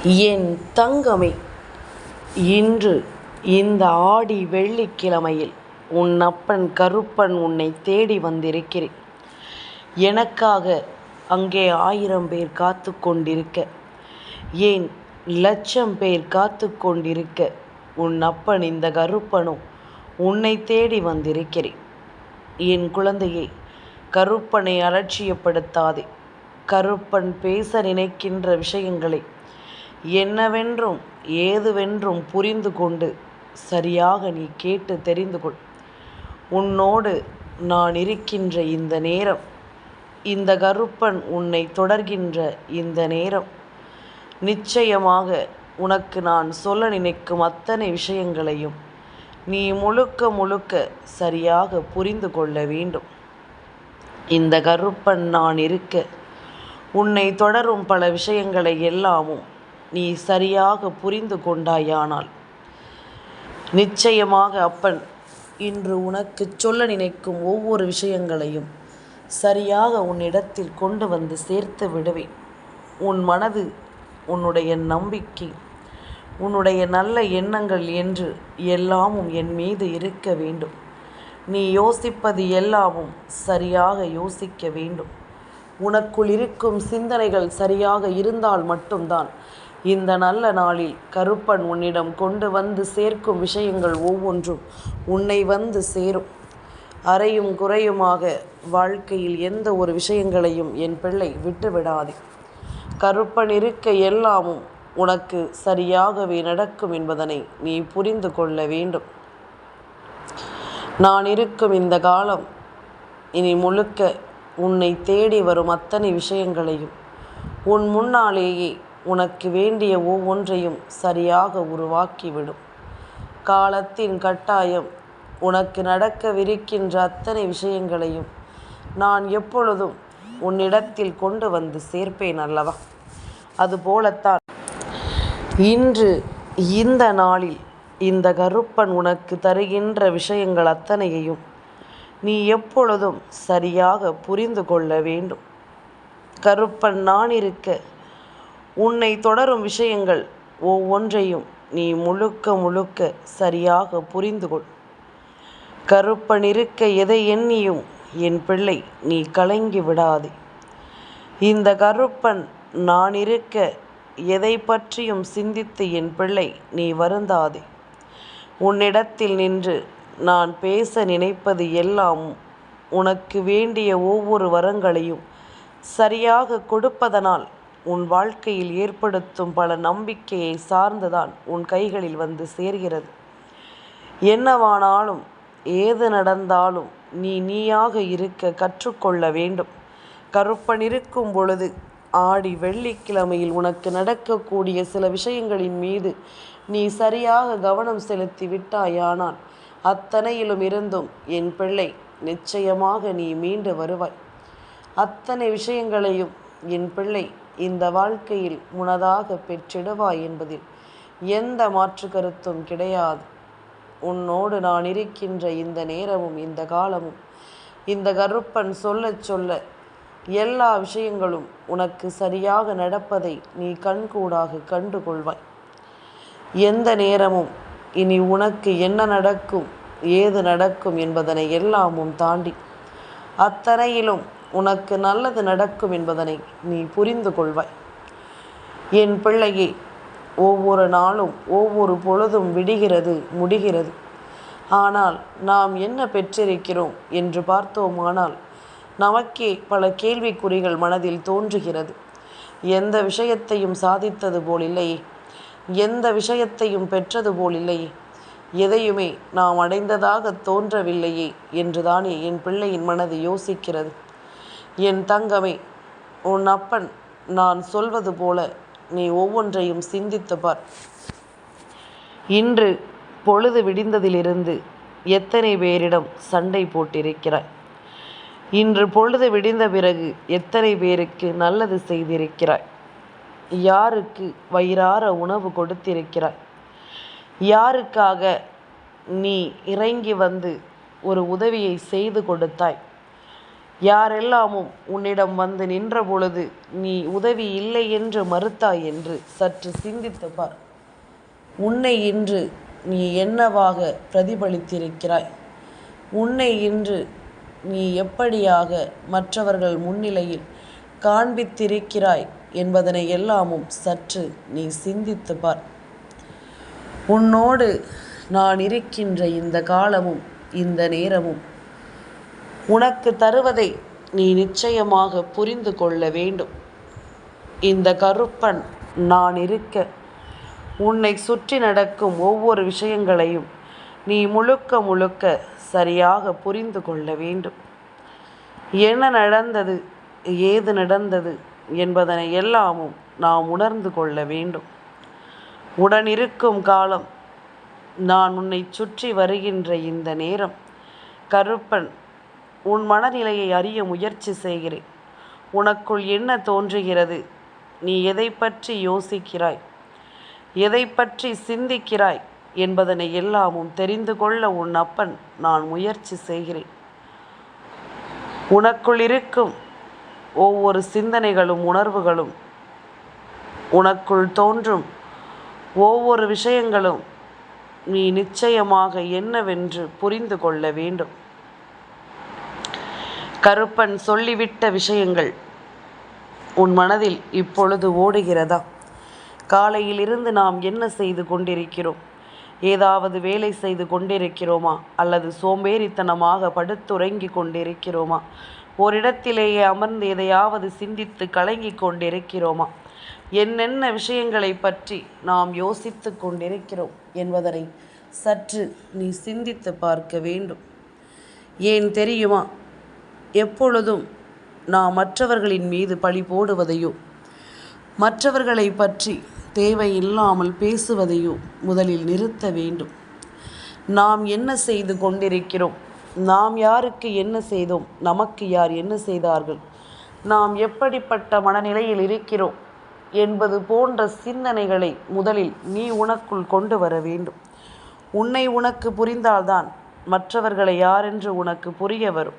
என் தங்கமே, இன்று இந்த ஆடி வெள்ளிக்கிழமையில் உன் அப்பன் கருப்பன் உன்னை தேடி வந்திருக்கிறேன். எனக்காக அங்கே 1000 பேர் காத்து கொண்டிருக்க, ஏன் 1,00,000 பேர் காத்து கொண்டிருக்க, உன் அப்பன் இந்த கருப்பனும் உன்னை தேடி வந்திருக்கிறேன். என் குழந்தையை, கருப்பனை அலட்சியப்படுத்தாதே. கருப்பன் பேச நினைக்கின்ற விஷயங்களை என்னவென்றும் ஏதுவென்றும் புரிந்து கொண்டு சரியாக நீ கேட்டு தெரிந்து கொள். உன்னோடு நான் இருக்கின்ற இந்த நேரம், இந்த கருப்பன் உன்னை தொடர்கின்ற இந்த நேரம், நிச்சயமாக உனக்கு நான் சொல்ல நினைக்கும் அத்தனை விஷயங்களையும் நீ முழுக்க முழுக்க சரியாக புரிந்து கொள்ள வேண்டும். இந்த கருப்பன் நான் இருக்க, உன்னை தொடரும் பல விஷயங்களை எல்லாமும் நீ சரியாக புரிந்து கொண்டாயானால் நிச்சயமாக அப்பன் இன்று உனக்கு சொல்ல நினைக்கும் ஒவ்வொரு விஷயங்களையும் சரியாக உன்னிடத்தில் கொண்டு வந்து சேர்த்து விடுவேன். உன் மனது, உன்னுடைய நம்பிக்கை, உன்னுடைய நல்ல எண்ணங்கள் என்று எல்லாமும் என் மீது இருக்க வேண்டும். நீ யோசிப்பது எல்லாமும் சரியாக யோசிக்க வேண்டும். உனக்குள் இருக்கும் சிந்தனைகள் சரியாக இருந்தால் மட்டும்தான் இந்த நல்ல நாளில் கருப்பன் உன்னிடம் கொண்டு வந்து சேர்க்கும் விஷயங்கள் ஒவ்வொன்றும் உன்னை வந்து சேரும். அறையும் குறையுமாக வாழ்க்கையில் எந்த ஒரு விஷயங்களையும் என் பிள்ளை விட்டுவிடாதே. கருப்பன் இருக்க எல்லாமும் உனக்கு சரியாகவே நடக்கும் என்பதனை நீ புரிந்து கொள்ள வேண்டும். நான் இருக்கும் இந்த காலம் இனி முழுக்க உன்னை தேடி வரும் அத்தனை விஷயங்களையும் உன் முன்னாலேயே உனக்கு வேண்டிய ஒவ்வொன்றையும் சரியாக உருவாக்கிவிடும். காலத்தின் கட்டாயம் உனக்கு நடக்கவிருக்கின்ற அத்தனை விஷயங்களையும் நான் எப்பொழுதும் உன்னிடத்தில் கொண்டு வந்து சேர்ப்பேன் அல்லவா? அதுபோலத்தான் இன்று இந்த நாளில் இந்த கருப்பன் உனக்கு தருகின்ற விஷயங்கள் அத்தனையையும் நீ எப்பொழுதும் சரியாக புரிந்து கொள்ள வேண்டும். கருப்பன் நான் இருக்க, உன்னை தொடரும் விஷயங்கள் ஒவ்வொன்றையும் நீ முழுக்க முழுக்க சரியாக புரிந்து கொள். கருப்பன் இருக்க எதை எண்ணியும் என் பிள்ளை நீ கலங்கி விடாதே. இந்த கருப்பன் நான் இருக்க எதை பற்றியும் சிந்தித்து என் பிள்ளை நீ வருந்தாதே. உன்னிடத்தில் நின்று நான் பேச நினைப்பது எல்லாம் உனக்கு வேண்டிய ஒவ்வொரு வரங்களையும் சரியாக கொடுப்பதனால் உன் வாழ்க்கையில் ஏற்படுத்தும் பல நம்பிக்கையை சார்ந்துதான் உன் கைகளில் வந்து சேர்கிறது. என்னவானாலும் ஏது நடந்தாலும் நீயாக இருக்க கற்றுக்கொள்ள வேண்டும். கருப்பன் இருக்கும் பொழுது ஆடி வெள்ளிக்கிழமையில் உனக்கு நடக்கக்கூடிய சில விஷயங்களின் மீது நீ சரியாக கவனம் செலுத்தி விட்டாயானால் அத்தனையிலும் இருந்தும் என் பிள்ளை நிச்சயமாக நீ மீண்டு வருவாய். அத்தனை விஷயங்களையும் என் பிள்ளை இந்த வாழ்க்கையில் உனதாக பெற்றிடுவாய் என்பதில் எந்த மாற்று கருத்தும் கிடையாது. உன்னோடு நான் இருக்கின்ற இந்த நேரமும் இந்த காலமும் இந்த கருப்பன் சொல்ல சொல்ல எல்லா விஷயங்களும் உனக்கு சரியாக நடப்பதை நீ கண்கூடாக கண்டு கொள்வாய். எந்த நேரமும் இனி உனக்கு என்ன நடக்கும், ஏது நடக்கும் என்பதனை எல்லாமும் தாண்டி அத்தனையிலும் உனக்கு நல்லது நடக்கும் என்பதனை நீ புரிந்து கொள்வாய். என் பிள்ளையே, ஒவ்வொரு நாளும் ஒவ்வொரு பொழுதும் விடுகிறது, முடிகிறது. ஆனால் நாம் என்ன பெற்றிருக்கிறோம் என்று பார்த்தோமானால் நமக்கே பல கேள்விக்குறிகள் மனதில் தோன்றுகிறது. எந்த விஷயத்தையும் சாதித்தது போல் இல்லையே, எந்த விஷயத்தையும் பெற்றது போல் இல்லையே, எதையுமே நாம் அடைந்ததாக தோன்றவில்லையே என்றுதானே என் பிள்ளையின் மனது யோசிக்கிறது. என் தங்கமே, உன் அப்பன் நான் சொல்வது போல நீ ஒவ்வொன்றையும் சிந்தித்து பார். இன்று பொழுது விடிந்ததிலிருந்து எத்தனை பேரிடம் சண்டை போட்டிருக்கிறாய்? இன்று பொழுது விடிந்த பிறகு எத்தனை பேருக்கு நல்லது செய்திருக்கிறாய்? யாருக்கு வயிறார உணவு கொடுத்திருக்கிறாய்? யாருக்காக நீ இறங்கி வந்து ஒரு உதவியை செய்து கொடுத்தாய்? யாரெல்லாமும் உன்னிடம் வந்து நின்ற பொழுது நீ உதவி இல்லை என்று மறுத்தாய் என்று சற்று சிந்தித்து பார். உன்னை இன்று நீ என்னவாக பிரதிபலித்திருக்கிறாய்? உன்னை இன்று நீ எப்படியாக மற்றவர்கள் முன்னிலையில் காண்பித்திருக்கிறாய் என்பதனை எல்லாமும் சற்று நீ சிந்தித்து பார். உன்னோடு நான் இருக்கின்ற இந்த காலமும் இந்த நேரமும் உனக்கு தருவதை நீ நிச்சயமாக புரிந்து கொள்ள வேண்டும். இந்த கருப்பன் நான் இருக்க உன்னை சுற்றி நடக்கும் ஒவ்வொரு விஷயங்களையும் நீ முழுக்க முழுக்க சரியாக புரிந்து கொள்ள வேண்டும். என்ன நடந்தது, ஏது நடந்தது என்பதனை எல்லாமும் நாம் உணர்ந்து கொள்ள வேண்டும். உடனிருக்கும் காலம், நான் உன்னை சுற்றி வருகின்ற இந்த நேரம், கருப்பன் உன் மனநிலையை அறிய முயற்சி செய்கிறேன். உனக்குள் என்ன தோன்றுகிறது? நீ எதை பற்றி யோசிக்கிறாய், எதை பற்றி சிந்திக்கிறாய் என்பதனை எல்லாமும் தெரிந்து கொள்ள உன் அப்பன் நான் முயற்சி செய்கிறேன். உனக்குள் இருக்கும் ஒவ்வொரு சிந்தனைகளும் உணர்வுகளும், உனக்குள் தோன்றும் ஒவ்வொரு விஷயங்களும் நீ நிச்சயமாக என்னவென்று புரிந்து கொள்ள வேண்டும். கருப்பன் சொல்லிவிட்ட விஷயங்கள் உன் மனதில் இப்பொழுது ஓடுகிறதா? காலையிலிருந்து நாம் என்ன செய்து கொண்டிருக்கிறோம்? ஏதாவது வேலை செய்து கொண்டிருக்கிறோமா? அல்லது சோம்பேறித்தனமாக படுத்துறங்கி கொண்டிருக்கிறோமா? ஓரிடத்திலேயே அமர்ந்து எதையாவது சிந்தித்து கலங்கி கொண்டிருக்கிறோமா? என்னென்ன விஷயங்களை பற்றி நாம் யோசித்து கொண்டிருக்கிறோம் என்பதனை சற்று நீ சிந்தித்து பார்க்க வேண்டும். ஏன் தெரியுமா? எப்பொழுதும் நாம் மற்றவர்களின் மீது பழி போடுவதையோ, மற்றவர்களை பற்றி தேவையில்லாமல் பேசுவதையோ முதலில் நிறுத்த வேண்டும். நாம் என்ன செய்து கொண்டிருக்கிறோம்? நாம் யாருக்கு என்ன செய்தோம்? நமக்கு யார் என்ன செய்தார்கள்? நாம் எப்படிப்பட்ட மனநிலையில் இருக்கிறோம் என்பது போன்ற சிந்தனைகளை முதலில் நீ உனக்குள் கொண்டு வர வேண்டும். உன்னை உனக்கு புரிந்தால்தான் மற்றவர்களை யாரென்று உனக்கு புரிய வரும்.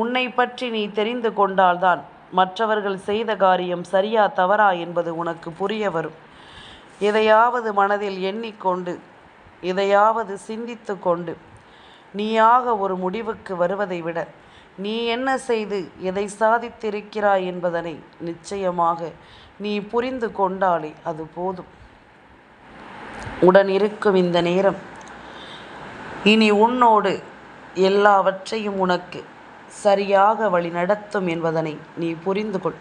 உன்னை பற்றி நீ தெரிந்து கொண்டால்தான் மற்றவர்கள் செய்த காரியம் சரியா தவறா என்பது உனக்கு புரிய வரும். எதையாவது மனதில் எண்ணிக்கொண்டு, எதையாவது சிந்தித்து கொண்டு நீயாக ஒரு முடிவுக்கு வருவதை விட, நீ என்ன செய்து எதை சாதித்திருக்கிறாய் என்பதனை நிச்சயமாக நீ புரிந்து கொண்டாலே அது போதும். உடன் இருக்கும் இந்த நேரம் இனி உன்னோடு எல்லாவற்றையும் உனக்கு சரியாக வழி நடத்தும் என்பதனை நீ புரிந்து கொள்.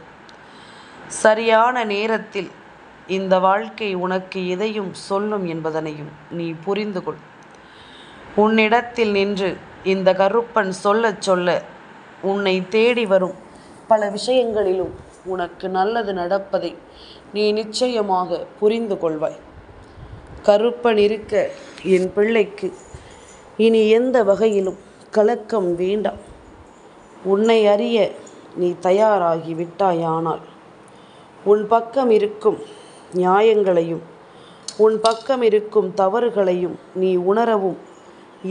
சரியான நேரத்தில் இந்த வாழ்க்கை உனக்கு எதையும் சொல்லும் என்பதனையும் நீ புரிந்து கொள். உன்னிடத்தில் நின்று இந்த கருப்பன் சொல்ல சொல்ல உன்னை தேடி வரும் பல விஷயங்களிலும் உனக்கு நல்லது நடப்பதை நீ நிச்சயமாக புரிந்து கொள்வாய். கருப்பன் இருக்க என் பிள்ளைக்கு இனி எந்த வகையிலும் கலக்கம் வேண்டாம். உன்னை அறிய நீ தயாராகி விட்டாயானால் உன் பக்கம் இருக்கும் நியாயங்களையும் உன் பக்கம் இருக்கும் தவறுகளையும் நீ உணரவும்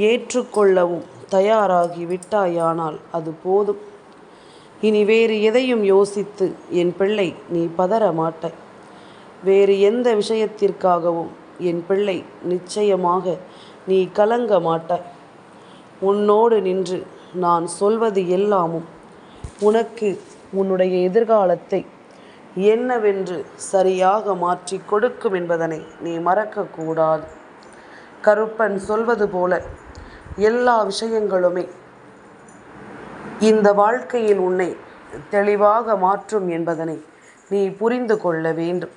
ஏற்றுக்கொள்ளவும் தயாராகி விட்டாயானால் அது போதும். இனி வேறு எதையும் யோசித்து என் பிள்ளை நீ பதற மாட்டாய். வேறு எந்த விஷயத்திற்காகவும் என் பிள்ளை நிச்சயமாக நீ கலங்க மாட்டாய். உன்னோடு நின்று நான் சொல்வது எல்லாமும் உனக்கு உன்னுடைய எதிர்காலத்தை என்னவென்று சரியாக மாற்றி கொடுக்கும் என்பதனை நீ மறக்கக்கூடாது. கருப்பன் சொல்வது போல எல்லா விஷயங்களுமே இந்த வாழ்க்கையில் உன்னை தெளிவாக மாற்றும் என்பதனை நீ புரிந்து கொள்ள வேண்டும்.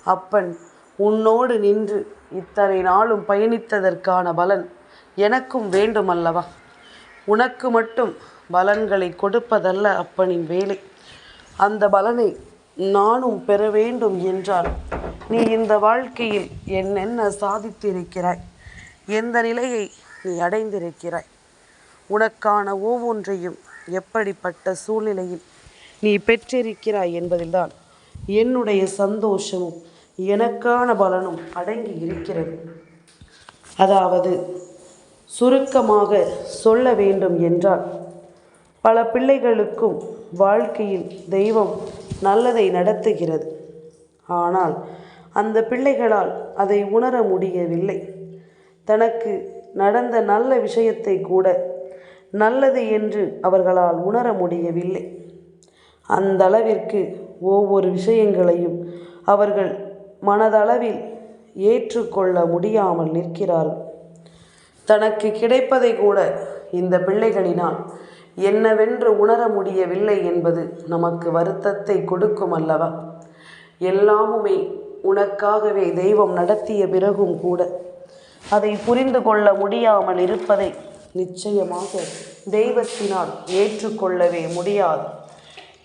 அப்பன் உன்னோடு நின்று இத்தனை நாளும் பயணித்ததற்கான பலன் எனக்கும் வேண்டுமல்லவா? உனக்கு மட்டும் பலன்களை கொடுப்பதல்ல அப்பனின் வேலை. அந்த பலனை நானும் பெற வேண்டும் என்றால் நீ இந்த வாழ்க்கையில் என்னென்ன சாதித்திருக்கிறாய், எந்த நிலையை நீ அடைந்திருக்கிறாய், உனக்கான ஒவ்வொன்றையும் எப்படிப்பட்ட சூழ்நிலையில் நீ பெற்றிருக்கிறாய் என்பதில்தான் என்னுடைய சந்தோஷமும் எனக்கான பலனும் அடங்கி இருக்கிறது. அதாவது சுருக்கமாக சொல்ல வேண்டும் என்றால், பல பிள்ளைகளுக்கும் வாழ்க்கையில் தெய்வம் நல்லதை நடத்துகிறது. ஆனால் அந்த பிள்ளைகளால் அதை உணர முடியவில்லை. தனக்கு நடந்த நல்ல விஷயத்தை கூட நல்லது என்று அவர்களால் உணர முடியவில்லை. அந்த அளவிற்கு ஒவ்வொரு விஷயங்களையும் அவர்கள் மனதளவில் ஏற்றுக்கொள்ள முடியாமல் நிற்கிறார்கள். தனக்கு கிடைப்பதை கூட இந்த பிள்ளைகளினால் என்னவென்று உணர முடியவில்லை என்பது நமக்கு வருத்தத்தை கொடுக்கும் அல்லவா? எல்லாமுமே உனக்காகவே தெய்வம் நடத்திய பிறகும் கூட அதை புரிந்து கொள்ள முடியாமல் இருப்பதை நிச்சயமாக தெய்வத்தினால் ஏற்றுக்கொள்ளவே முடியாது.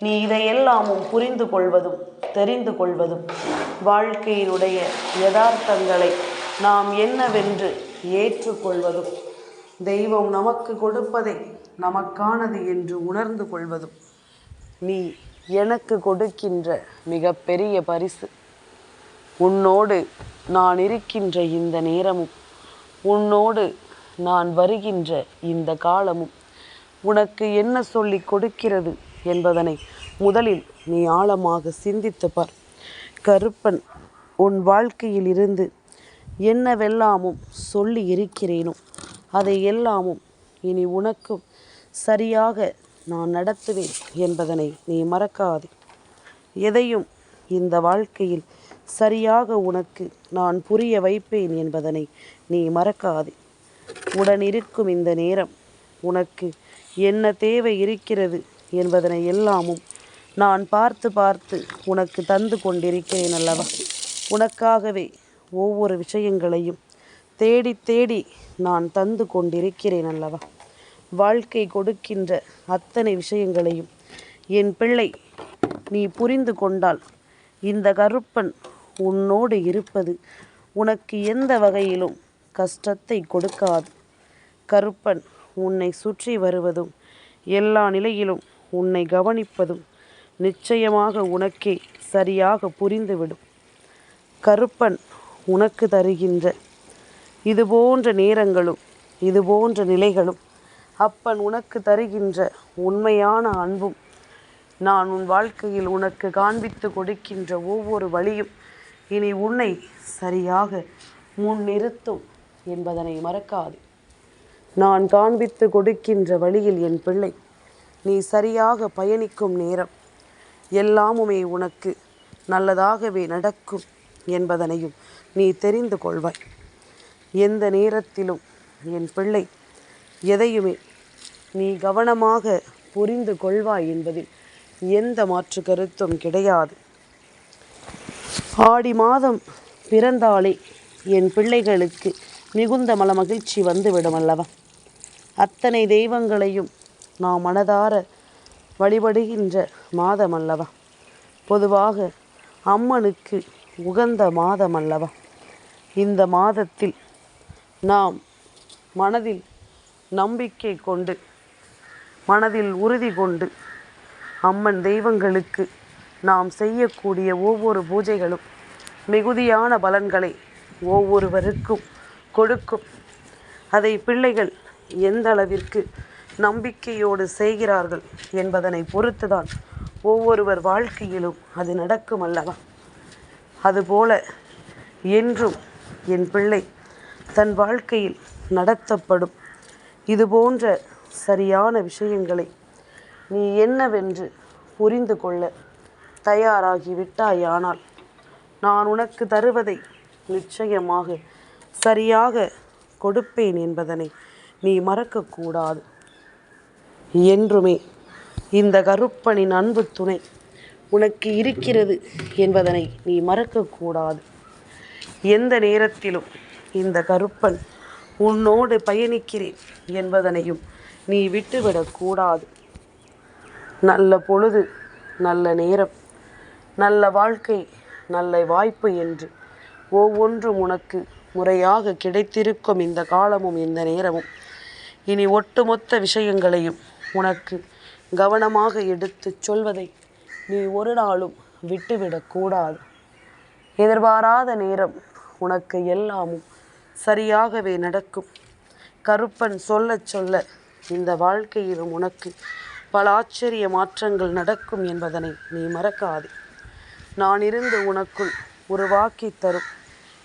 நீ இதையெல்லாமும் புரிந்து கொள்வதும் தெரிந்து கொள்வதும் வாழ்க்கையினுடைய யதார்த்தங்களை நாம் என்னவென்று ஏற்றுக்கொள்வதும் தெய்வம் நமக்கு கொடுப்பதை நமக்கானது என்று உணர்ந்து கொள்வதும் நீ எனக்கு கொடுக்கின்ற மிகப்பெரிய பரிசு. உன்னோடு நான் இருக்கின்ற இந்த நேரமும் உன்னோடு நான் வருகின்ற இந்த காலமும் உனக்கு என்ன சொல்லி கொடுக்கிறது என்பதனை முதலில் நீ ஆழமாக சிந்தித்து பார். கருப்பன் உன் வாழ்க்கையில் இருந்து என்னவெல்லாமும் சொல்லி இருக்கிறேனோ அதை எல்லாமும் இனி உனக்கும் சரியாக நான் நடத்துவேன் என்பதனை நீ மறக்காதே. எதையும் இந்த வாழ்க்கையில் சரியாக உனக்கு நான் புரிய வைப்பேன் என்பதனை நீ மறக்காதே. உடனிருக்கும் இந்த நேரம் உனக்கு என்ன தேவை இருக்கிறது என்பதனை எல்லாமும் நான் பார்த்து பார்த்து உனக்கு தந்து கொண்டிருக்கிறேன் அல்லவா? உனக்காகவே ஒவ்வொரு விஷயங்களையும் தேடி தேடி நான் தந்து கொண்டிருக்கிறேன் அல்லவா? வாழ்க்கை கொடுக்கின்ற அத்தனை விஷயங்களையும் என் பிள்ளை நீ புரிந்து கொண்டால் இந்த கருப்பன் உன்னோடு இருப்பது உனக்கு எந்த வகையிலும் கஷ்டத்தை கொடுக்காது. கருப்பன் உன்னை சுற்றி வருவதும் எல்லா நிலையிலும் உன்னை கவனிப்பதும் நிச்சயமாக உனக்கே சரியாக புரிந்துவிடும். கருப்பன் உனக்கு தருகின்ற இதுபோன்ற நேரங்களும் இதுபோன்ற நிலைகளும் அப்பன் உனக்கு தருகின்ற உண்மையான அன்பும் நான் உன் வாழ்க்கையில் உனக்கு காண்பித்து கொடுக்கின்ற ஒவ்வொரு வழியும் இனி உன்னை சரியாக முன்னிறுத்தும் என்பதனை மறக்காது. நான் காண்பித்து கொடுக்கின்ற வழியில் என் பிள்ளை நீ சரியாக பயணிக்கும் நேரம் எல்லாமுமே உனக்கு நல்லதாகவே நடக்கும் என்பதனையும் நீ தெரிந்து கொள்வாய். எந்த நேரத்திலும் என் பிள்ளை எதையுமே நீ கவனமாக புரிந்து கொள்வாய் என்பதில் எந்த மாற்று கருத்தும் கிடையாது. ஆடி மாதம் பிறந்தாலே என் பிள்ளைகளுக்கு மிகுந்த மகிழ்ச்சி வந்துவிடும் அல்லவா? அத்தனை தெய்வங்களையும் நாம் மனதார வழிபடுகின்ற மாதம் அல்லவா? பொதுவாக அம்மனுக்கு உகந்த மாதம் அல்லவா? இந்த மாதத்தில் நாம் மனதில் நம்பிக்கை கொண்டு மனதில் உறுதி கொண்டு அம்மன் தெய்வங்களுக்கு நாம் செய்யக்கூடிய ஒவ்வொரு பூஜைகளும் மிகுதியான பலன்களை ஒவ்வொருவருக்கும் கொடுக்கும். அதை பிள்ளைகள் எந்த அளவிற்கு நம்பிக்கையோடு செய்கிறார்கள் என்பதனை பொறுத்துதான் ஒவ்வொருவர் வாழ்க்கையிலும் அது நடக்கும் அல்லவா? அதுபோல என்றும் என் பிள்ளை தன் வாழ்க்கையில் நடத்தப்படும் இதுபோன்ற சரியான விஷயங்களை நீ என்னவென்று புரிந்து கொள்ள தயாராகிவிட்டாயானால் நான் உனக்கு தருவதை நிச்சயமாக சரியாக கொடுப்பேன் என்பதனை நீ மறக்கக்கூடாது. என்றுமே இந்த கருப்பனின் அன்பு துணை உனக்கு இருக்கிறது என்பதனை நீ மறக்கக்கூடாது. எந்த நேரத்திலும் இந்த கருப்பன் உன்னோடு பயணிக்கிறேன் என்பதனையும் நீ விட்டுவிடக்கூடாது. நல்ல பொழுது, நல்ல நேரம், நல்ல வாழ்க்கை, நல்ல வாய்ப்பு என்று ஒவ்வொன்றும் உனக்கு முறையாக கிடைத்திருக்கும் இந்த காலமும் இந்த நேரமும் இனி ஒட்டுமொத்த விஷயங்களையும் உனக்கு கவனமாக எடுத்துச் சொல்வதை நீ ஒரு நாளும் விட்டுவிடக்கூடாது. எதிர்பாராத நேரம் உனக்கு எல்லாமும் சரியாகவே நடக்கும். கருப்பன் சொல்ல சொல்ல இந்த வாழ்க்கையிலும் உனக்கு பல ஆச்சரிய மாற்றங்கள் நடக்கும் என்பதனை நீ மறக்காதே. நான் இருந்து உனக்குள் உருவாக்கி தரும்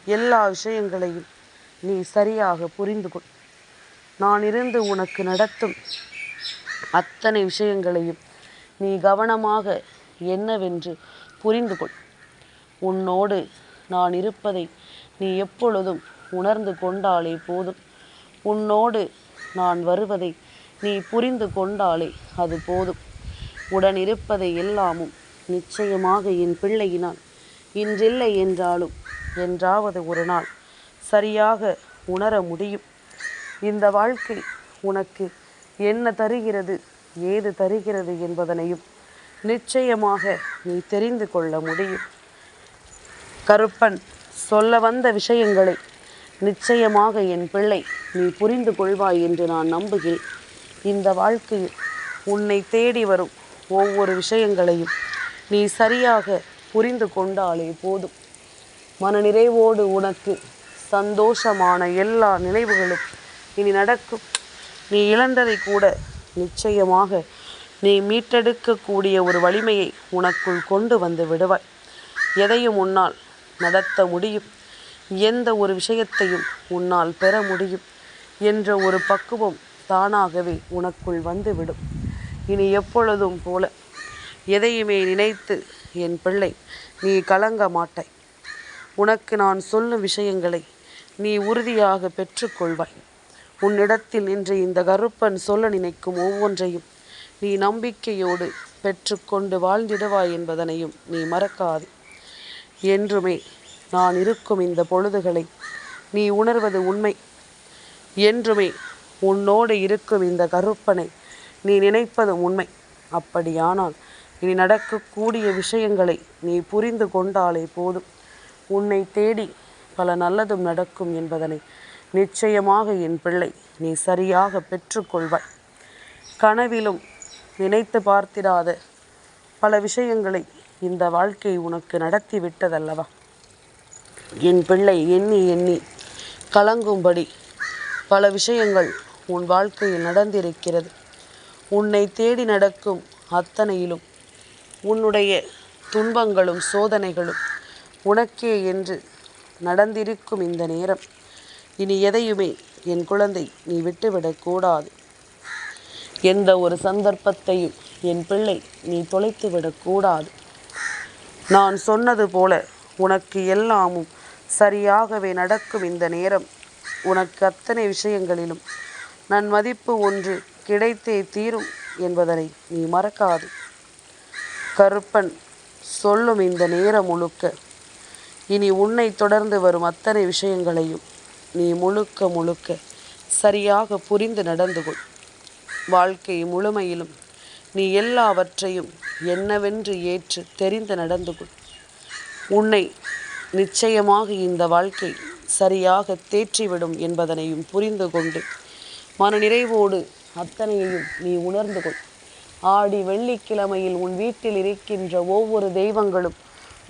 எல்லா விஷயங்களையும் நீ சரியாக புரிந்து கொள். நான் இருந்து உனக்கு நடத்தும் அத்தனை விஷயங்களையும் நீ கவனமாக என்னவென்று புரிந்து கொள். உன்னோடு நான் இருப்பதை நீ எப்பொழுதும் உணர்ந்து கொண்டாலே போதும். உன்னோடு நான் வருவதை நீ புரிந்து கொண்டாலே அது போதும். உடன் இருப்பதை எல்லாமும் நிச்சயமாக என் பிள்ளையினால் இன்றில்லை என்றாலும் என்றாவது ஒரு நாள் சரியாக உணர முடியும். இந்த வாழ்க்கை உனக்கு என்ன தருகிறது, ஏது தருகிறது என்பதனையும் நிச்சயமாக நீ தெரிந்து கொள்ள முடியும். கருப்பன் சொல்ல வந்த விஷயங்களை நிச்சயமாக என் பிள்ளை நீ புரிந்து கொள்வாய் என்று நான் நம்புகிறேன். இந்த வாழ்க்கையில் உன்னை தேடி வரும் ஒவ்வொரு விஷயங்களையும் நீ சரியாக புரிந்து கொண்டாலே போதும். மனநிறைவோடு உனக்கு சந்தோஷமான எல்லா நினைவுகளும் இனி நடக்கும். நீ இழந்ததை கூட நிச்சயமாக நீ மீட்டெடுக்கக்கூடிய ஒரு வலிமையை உனக்குள் கொண்டு வந்து விடுவாய். எதையும் உன்னால் நடத்த முடியும், எந்த ஒரு விஷயத்தையும் உன்னால் பெற முடியும் என்ற ஒரு பக்குவம் தானாகவே உனக்குள் வந்துவிடும். இனி எப்பொழுதும் போல எதையுமே நினைத்து என் பிள்ளை நீ கலங்க மாட்டாய். உனக்கு நான் சொல்லும் விஷயங்களை நீ உறுதியாக பெற்றுக்கொள்வாய். உன்னிடத்தில் இன்று இந்த கருப்பன் சொல்ல நினைக்கும் ஒவ்வொன்றையும் நீ நம்பிக்கையோடு பெற்றுக்கொண்டு வாழ்ந்திடுவாய் என்பதனையும் நீ மறக்காது. என்றுமே நான் இருக்கும் இந்த பொழுதுகளை நீ உணர்வது உண்மை. என்றுமே உன்னோடு இருக்கும் இந்த கருப்பனை நீ நினைப்பது உண்மை. அப்படியானால் இனி நடக்கக்கூடிய விஷயங்களை நீ புரிந்து கொண்டாலே போதும். உன்னை தேடி பல நல்லதும் நடக்கும் என்பதனை நிச்சயமாக என் பிள்ளை நீ சரியாக பெற்றுக்கொள்வாய். கனவிலும் நினைத்து பார்த்திடாத பல விஷயங்களை இந்த வாழ்க்கை உனக்கு நடத்தி விட்டதல்லவா? என் பிள்ளை எண்ணி எண்ணி கலங்கும்படி பல விஷயங்கள் உன் வாழ்க்கையில் நடந்திருக்கிறது. உன்னை தேடி நடக்கும் அத்தனையிலும் உன்னுடைய துன்பங்களும் சோதனைகளும் உனக்கே என்று நடந்திருக்கும் இந்த நேரம் இனி எதையுமே என் குழந்தை நீ விட்டுவிடக்கூடாது. எந்த ஒரு சந்தர்ப்பத்தையும் என் பிள்ளை நீ தொலைத்துவிடக்கூடாது. நான் சொன்னது போல உனக்கு எல்லாமும் சரியாகவே நடக்கும். இந்த நேரம் உனக்கு அத்தனை விஷயங்களிலும் நன்மதிப்பு ஒன்று கிடைத்தே தீரும் என்பதனை நீ மறக்காது. கருப்பன் சொல்லும் இந்த நேரம் முழுக்க இனி உன்னை தொடர்ந்து வரும் அத்தனை விஷயங்களையும் நீ முழுக்க முழுக்க சரியாக புரிந்து நடந்து கொள். வாழ்க்கை முழுமையிலும் நீ எல்லாவற்றையும் என்னவென்று ஏற்று தெரிந்து நடந்து கொள். உன்னை நிச்சயமாக இந்த வாழ்க்கை சரியாக தேற்றிவிடும் என்பதனையும் புரிந்து கொண்டு மனநிறைவோடு அத்தனையையும் நீ உணர்ந்து கொள். ஆடி வெள்ளிக்கிழமையில் உன் வீட்டில் இருக்கின்ற ஒவ்வொரு தெய்வங்களும்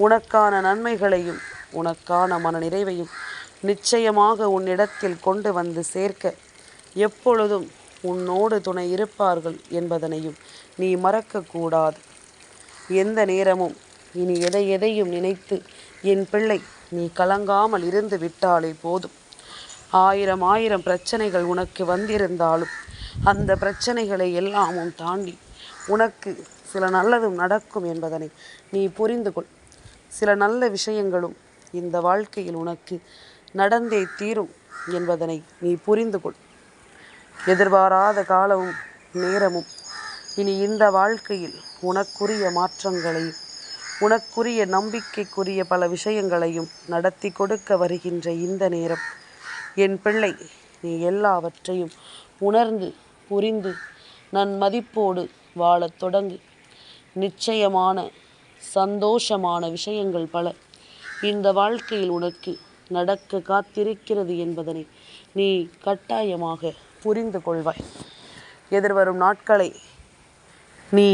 உனக்கான நன்மைகளையும் உனக்கான மனநிறைவையும் நிச்சயமாக உன்னிடத்தில் கொண்டு வந்து சேர்க்க எப்பொழுதும் உன்னோடு துணை இருப்பார்கள் என்பதனையும் நீ மறக்கக்கூடாது. எந்த நேரமும் இனி எதையும் நினைத்து என் பிள்ளை நீ கலங்காமல் இருந்து விட்டாலே போதும். ஆயிரம் பிரச்சனைகள் உனக்கு வந்திருந்தாலும் அந்த பிரச்சனைகளை எல்லாமும் தாண்டி உனக்கு சில நல்லதும் நடக்கும் என்பதனை நீ புரிந்து கொள். சில நல்ல விஷயங்களும் இந்த வாழ்க்கையில் உனக்கு நடந்தே தீரும் என்பதனை நீ புரிந்து கொள். எதிர்பாராத காலமும் நேரமும் இனி இந்த வாழ்க்கையில் உனக்குரிய மாற்றங்களையும் உனக்குரிய நம்பிக்கைக்குரிய பல விஷயங்களையும் நடத்தி கொடுக்க வருகின்ற இந்த நேரம் என் பிள்ளை நீ எல்லாவற்றையும் உணர்ந்து புரிந்து நன்மதிப்போடு வாழத் தொடங்கு. நிச்சயமான சந்தோஷமான விஷயங்கள் பல இந்த வாழ்க்கையில் உனக்கு நடக்க காத்திருக்கிறது என்பதனை நீ கட்டாயமாக புரிந்து கொள்வாய். எதிர்வரும் நாட்களை நீ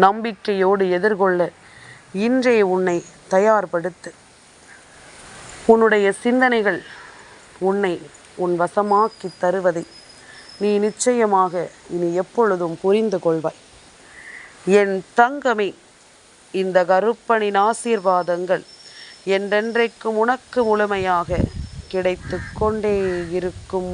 நம்பிக்கையோடு எதிர்கொள்ள இன்றைய உன்னை தயார்படுத்து. உன்னுடைய சிந்தனைகள் உன்னை உன் வசமாக்கி தருவதை நீ நிச்சயமாக இனி எப்பொழுதும் புரிந்து கொள்வாய். என் தங்கமே, இந்த கருப்பனின் ஆசீர்வாதங்கள் என்றென்றைக்கும் உனக்கு முழுமையாக கிடைத்து கொண்டே இருக்கும்.